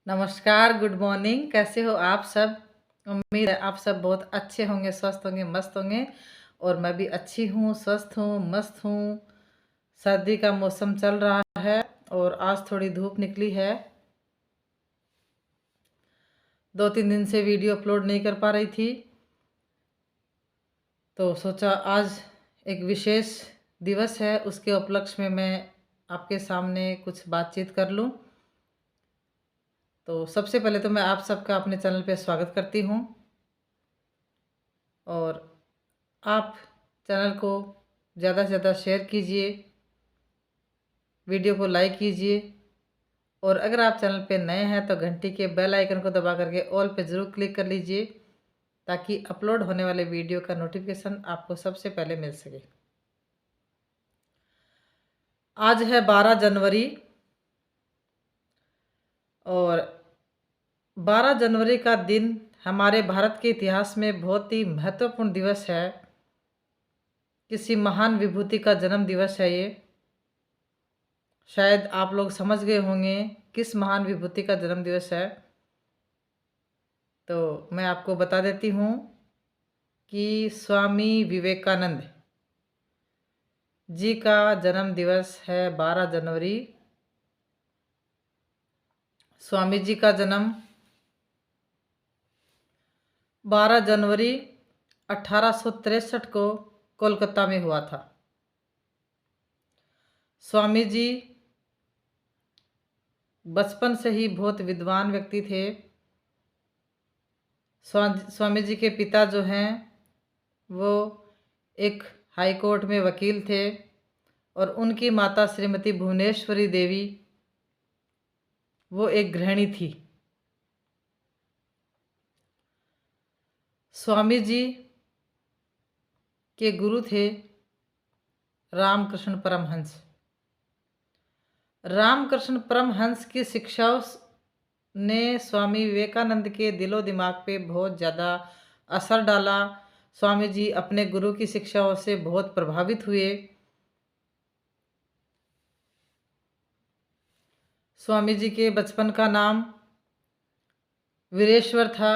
नमस्कार, good morning. कैसे हो आप सब? उम्मीद है आप सब बहुत अच्छे होंगे, स्वस्थ होंगे, मस्त होंगे। और मैं भी अच्छी हूँ, स्वस्थ हूँ, मस्त हूँ। सर्दी का मौसम चल रहा है और आज थोड़ी धूप निकली है। 2-3 दिन से वीडियो अपलोड नहीं कर पा रही थी, तो सोचा आज एक विशेष दिवस है, उसके उपलक्ष्य में मैं आपके सामने कुछ बातचीत कर लूँ। तो सबसे पहले तो मैं आप सबका अपने चैनल पे स्वागत करती हूँ और आप चैनल को ज़्यादा से ज़्यादा शेयर कीजिए, वीडियो को लाइक कीजिए और अगर आप चैनल पे नए हैं तो घंटी के बेल आइकन को दबा करके ऑल पे ज़रूर क्लिक कर लीजिए ताकि अपलोड होने वाले वीडियो का नोटिफिकेशन आपको सबसे पहले मिल सके। आज है 12 जनवरी और 12 जनवरी का दिन हमारे भारत के इतिहास में बहुत ही महत्वपूर्ण दिवस है। किसी महान विभूति का जन्म दिवस है ये। शायद आप लोग समझ गए होंगे किस महान विभूति का जन्म दिवस है। तो मैं आपको बता देती हूँ कि स्वामी विवेकानंद जी का जन्म दिवस है 12 जनवरी। स्वामी जी का जन्म 12 जनवरी 1863 को कोलकाता में हुआ था। स्वामी जी बचपन से ही बहुत विद्वान व्यक्ति थे। स्वामी जी के पिता जो हैं वो एक हाई कोर्ट में वकील थे और उनकी माता श्रीमती भुवनेश्वरी देवी वो एक गृहिणी थी। स्वामी जी के गुरु थे रामकृष्ण परमहंस। रामकृष्ण परमहंस की शिक्षाओं ने स्वामी विवेकानंद के दिलो दिमाग पे बहुत ज़्यादा असर डाला। स्वामी जी अपने गुरु की शिक्षाओं से बहुत प्रभावित हुए। स्वामी जी के बचपन का नाम वीरेश्वर था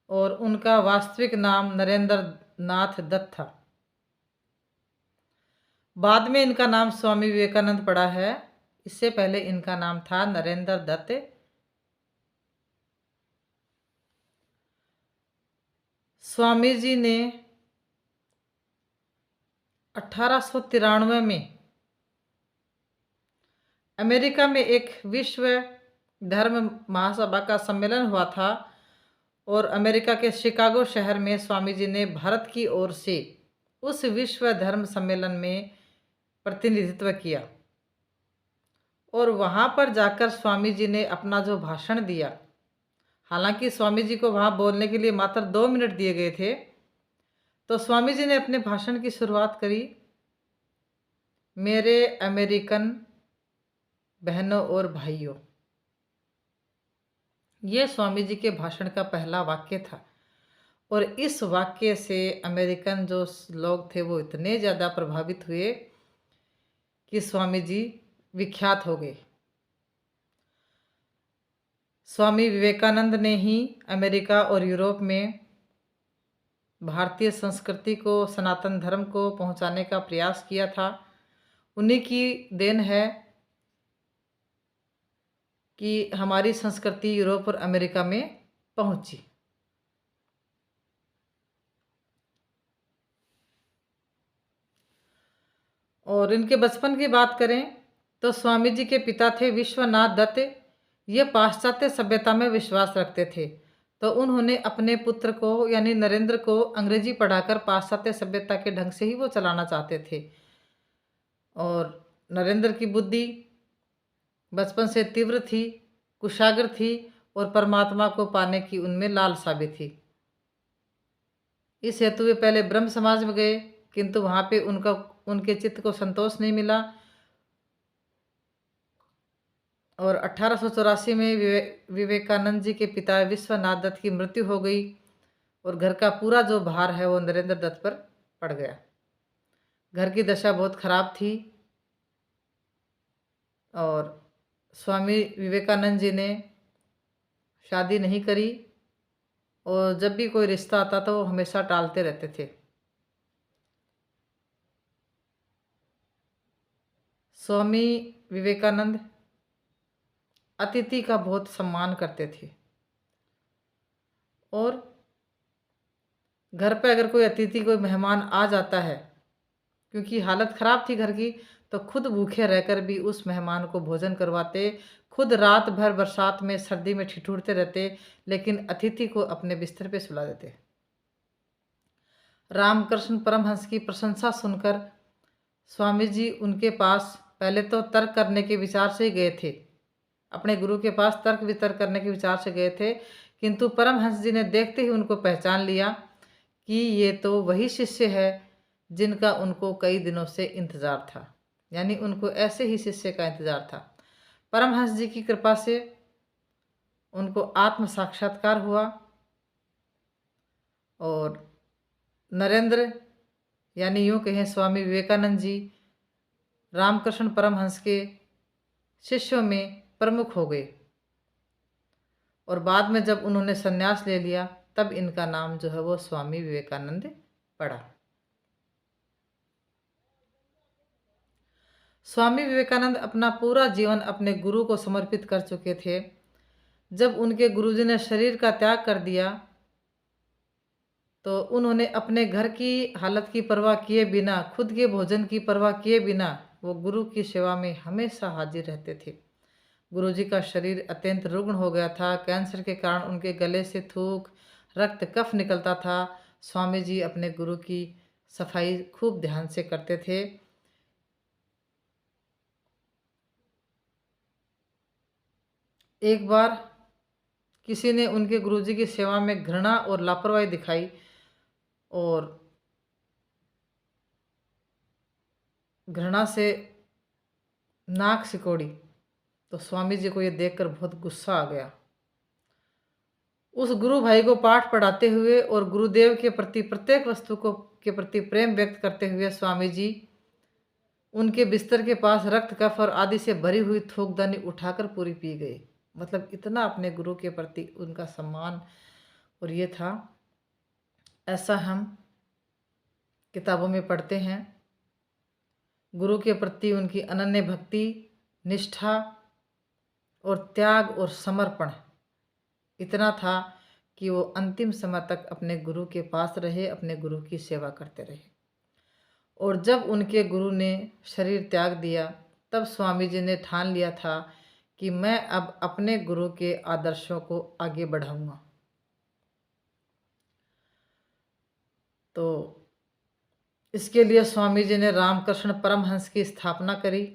और उनका वास्तविक नाम नरेंद्र नाथ दत्त था। बाद में इनका नाम स्वामी विवेकानंद पड़ा है। इससे पहले इनका नाम था नरेंद्र दत्त। स्वामी जी ने 1893 में अमेरिका में एक विश्व धर्म महासभा का सम्मेलन हुआ था और अमेरिका के शिकागो शहर में स्वामी जी ने भारत की ओर से उस विश्व धर्म सम्मेलन में प्रतिनिधित्व किया और वहाँ पर जाकर स्वामी जी ने अपना जो भाषण दिया, हालांकि स्वामी जी को वहाँ बोलने के लिए मात्र 2 मिनट दिए गए थे, तो स्वामी जी ने अपने भाषण की शुरुआत करी, मेरे अमेरिकन बहनों और भाइयों। ये स्वामी जी के भाषण का पहला वाक्य था और इस वाक्य से अमेरिकन जो लोग थे वो इतने ज़्यादा प्रभावित हुए कि स्वामी जी विख्यात हो गए। स्वामी विवेकानंद ने ही अमेरिका और यूरोप में भारतीय संस्कृति को, सनातन धर्म को पहुंचाने का प्रयास किया था। उन्हीं की देन है कि हमारी संस्कृति यूरोप और अमेरिका में पहुंची। और इनके बचपन की बात करें तो स्वामी जी के पिता थे विश्वनाथ दत्त। ये पाश्चात्य सभ्यता में विश्वास रखते थे, तो उन्होंने अपने पुत्र को यानी नरेंद्र को अंग्रेजी पढ़ाकर पाश्चात्य सभ्यता के ढंग से ही वो चलाना चाहते थे। और नरेंद्र की बुद्धि बचपन से तीव्र थी, कुशाग्र थी और परमात्मा को पाने की उनमें लालसा भी थी। इस हेतु वे पहले ब्रह्म समाज में गए, किंतु वहाँ पे उनके चित्त को संतोष नहीं मिला और 1884 में विवेकानंद जी के पिता विश्वनाथ दत्त की मृत्यु हो गई और घर का पूरा जो भार है वो नरेंद्र दत्त पर पड़ गया। घर की दशा बहुत खराब थी और स्वामी विवेकानंद जी ने शादी नहीं करी और जब भी कोई रिश्ता आता था वो हमेशा टालते रहते थे। स्वामी विवेकानंद अतिथि का बहुत सम्मान करते थे और घर पे अगर कोई अतिथि कोई मेहमान आ जाता है, क्योंकि हालत ख़राब थी घर की, तो खुद भूखे रहकर भी उस मेहमान को भोजन करवाते, खुद रात भर बरसात में सर्दी में ठिठुरते रहते, लेकिन अतिथि को अपने बिस्तर पे सुला देते। रामकृष्ण परमहंस की प्रशंसा सुनकर स्वामी जी उनके पास पहले तो तर्क करने के विचार से ही गए थे, अपने गुरु के पास तर्क वितर्क करने के विचार से गए थे, किंतु परमहंस जी ने देखते ही उनको पहचान लिया कि ये तो वही शिष्य है जिनका उनको कई दिनों से इंतज़ार था। यानी उनको ऐसे ही शिष्य का इंतज़ार था। परमहंस जी की कृपा से उनको आत्म साक्षात्कार हुआ और नरेंद्र यानी यूँ कहें स्वामी विवेकानंद जी रामकृष्ण परमहंस के शिष्यों में प्रमुख हो गए और बाद में जब उन्होंने संन्यास ले लिया तब इनका नाम जो है वो स्वामी विवेकानंद पड़ा। स्वामी विवेकानंद अपना पूरा जीवन अपने गुरु को समर्पित कर चुके थे। जब उनके गुरुजी ने शरीर का त्याग कर दिया तो उन्होंने अपने घर की हालत की परवाह किए बिना, खुद के भोजन की परवाह किए बिना वो गुरु की सेवा में हमेशा हाजिर रहते थे। गुरुजी का शरीर अत्यंत रुग्ण हो गया था। कैंसर के कारण उनके गले से थूक, रक्त, कफ निकलता था। स्वामी जी अपने गुरु की सफाई खूब ध्यान से करते थे। एक बार किसी ने उनके गुरुजी की सेवा में घृणा और लापरवाही दिखाई और घृणा से नाक सिकोड़ी, तो स्वामी जी को ये देखकर बहुत गुस्सा आ गया। उस गुरु भाई को पाठ पढ़ाते हुए और गुरुदेव के प्रति प्रत्येक वस्तु को के प्रति प्रेम व्यक्त करते हुए स्वामी जी उनके बिस्तर के पास रक्त, कफ और आदि से भरी हुई थूकदानी उठाकर पूरी पी गए। मतलब इतना अपने गुरु के प्रति उनका सम्मान और ये था। ऐसा हम किताबों में पढ़ते हैं। गुरु के प्रति उनकी अनन्य भक्ति, निष्ठा और त्याग और समर्पण इतना था कि वो अंतिम समय तक अपने गुरु के पास रहे, अपने गुरु की सेवा करते रहे। और जब उनके गुरु ने शरीर त्याग दिया तब स्वामी जी ने ठान लिया था कि मैं अब अपने गुरु के आदर्शों को आगे बढ़ाऊंगा। तो इसके लिए स्वामी जी ने रामकृष्ण परमहंस की स्थापना करी।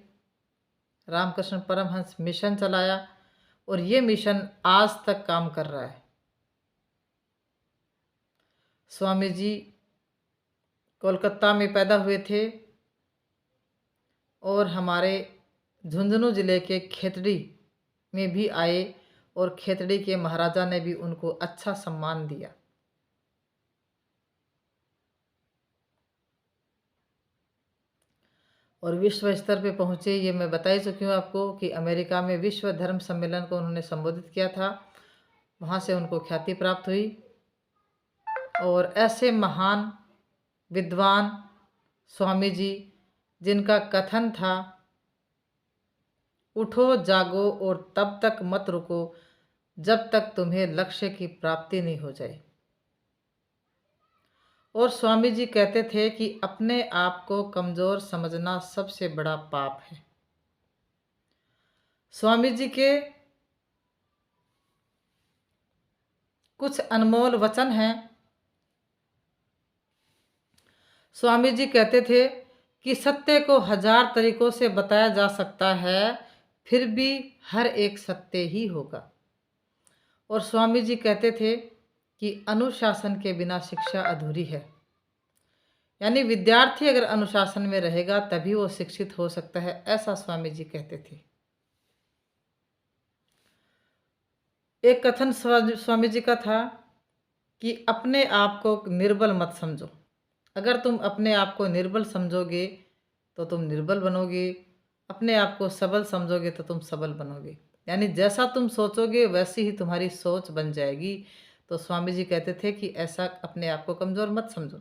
रामकृष्ण परमहंस मिशन चलाया और ये मिशन आज तक काम कर रहा है। स्वामी जी कोलकाता में पैदा हुए थे और हमारे झुंझुनू ज़िले के खेतड़ी में भी आए और खेतड़ी के महाराजा ने भी उनको अच्छा सम्मान दिया। और विश्व स्तर पे पहुँचे, ये मैं बता ही चुकी हूँ आपको कि अमेरिका में विश्व धर्म सम्मेलन को उन्होंने संबोधित किया था, वहाँ से उनको ख्याति प्राप्त हुई। और ऐसे महान विद्वान स्वामी जी जिनका कथन था, उठो जागो और तब तक मत रुको जब तक तुम्हें लक्ष्य की प्राप्ति नहीं हो जाए। और स्वामी जी कहते थे कि अपने आप को कमज़ोर समझना सबसे बड़ा पाप है। स्वामी जी के कुछ अनमोल वचन हैं। स्वामी जी कहते थे कि सत्य को 1000 तरीकों से बताया जा सकता है, फिर भी हर एक सत्य ही होगा। और स्वामी जी कहते थे कि अनुशासन के बिना शिक्षा अधूरी है। यानी विद्यार्थी अगर अनुशासन में रहेगा तभी वो शिक्षित हो सकता है, ऐसा स्वामी जी कहते थे। एक कथन स्वामी जी का था कि अपने आप को निर्बल मत समझो। अगर तुम अपने आप को निर्बल समझोगे तो तुम निर्बल बनोगे, अपने आप को सबल समझोगे तो तुम सबल बनोगे। यानी जैसा तुम सोचोगे वैसी ही तुम्हारी सोच बन जाएगी। तो स्वामी जी कहते थे कि ऐसा अपने आप को कमज़ोर मत समझो।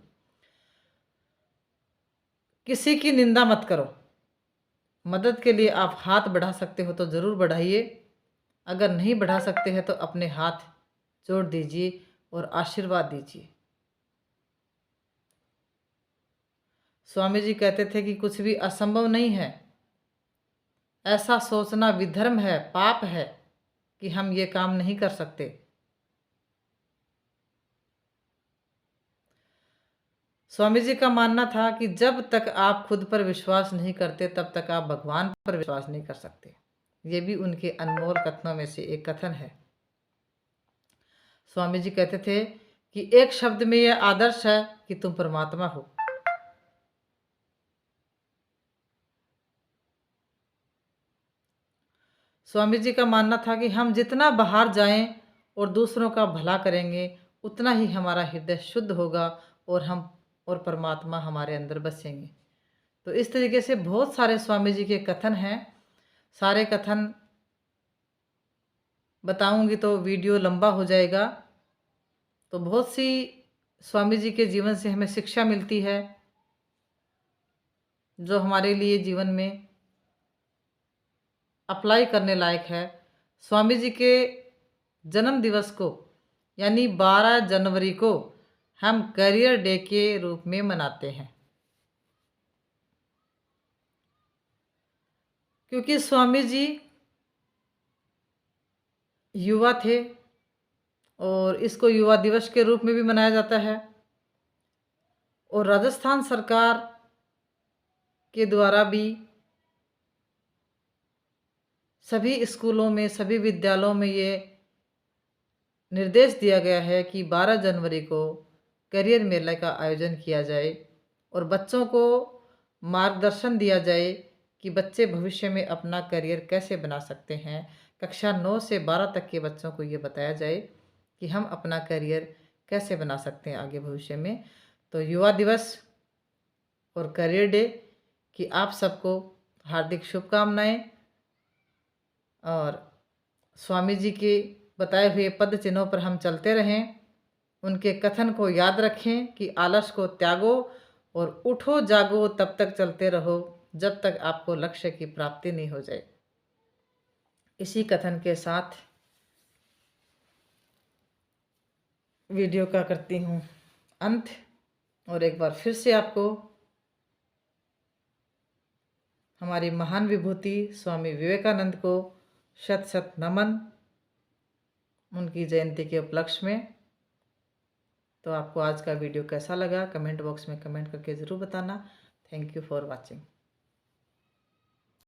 किसी की निंदा मत करो। मदद के लिए आप हाथ बढ़ा सकते हो तो ज़रूर बढ़ाइए। अगर नहीं बढ़ा सकते हैं तो अपने हाथ जोड़ दीजिए और आशीर्वाद दीजिए। स्वामी जी कहते थे कि कुछ भी असंभव नहीं है। ऐसा सोचना विधर्म है, पाप है कि हम ये काम नहीं कर सकते। स्वामी जी का मानना था कि जब तक आप खुद पर विश्वास नहीं करते तब तक आप भगवान पर विश्वास नहीं कर सकते। ये भी उनके अनमोल कथनों में से एक कथन है। स्वामी जी कहते थे कि एक शब्द में यह आदर्श है कि तुम परमात्मा हो। स्वामी जी का मानना था कि हम जितना बाहर जाएं और दूसरों का भला करेंगे उतना ही हमारा हृदय शुद्ध होगा और हम और परमात्मा हमारे अंदर बसेंगे। तो इस तरीके से बहुत सारे स्वामी जी के कथन हैं। सारे कथन बताऊंगी तो वीडियो लंबा हो जाएगा। तो बहुत सी स्वामी जी के जीवन से हमें शिक्षा मिलती है जो हमारे लिए जीवन में अप्लाई करने लायक है। स्वामी जी के जन्म दिवस को यानी 12 जनवरी को हम करियर डे के रूप में मनाते हैं, क्योंकि स्वामी जी युवा थे और इसको युवा दिवस के रूप में भी मनाया जाता है। और राजस्थान सरकार के द्वारा भी सभी स्कूलों में, सभी विद्यालयों में ये निर्देश दिया गया है कि 12 जनवरी को करियर मेले का आयोजन किया जाए और बच्चों को मार्गदर्शन दिया जाए कि बच्चे भविष्य में अपना करियर कैसे बना सकते हैं। कक्षा 9 से 12 तक के बच्चों को ये बताया जाए कि हम अपना करियर कैसे बना सकते हैं आगे भविष्य में। तो युवा दिवस और करियर डे की आप सबको हार्दिक शुभकामनाएं। और स्वामी जी के बताए हुए पद चिन्हों पर हम चलते रहें। उनके कथन को याद रखें कि आलस को त्यागो और उठो जागो तब तक चलते रहो जब तक आपको लक्ष्य की प्राप्ति नहीं हो जाए। इसी कथन के साथ वीडियो का करती हूँ अंत। और एक बार फिर से आपको हमारी महान विभूति स्वामी विवेकानंद को शत शत नमन उनकी जयंती के उपलक्ष्य में। तो आपको आज का वीडियो कैसा लगा कमेंट बॉक्स में कमेंट करके ज़रूर बताना। Thank you for watching.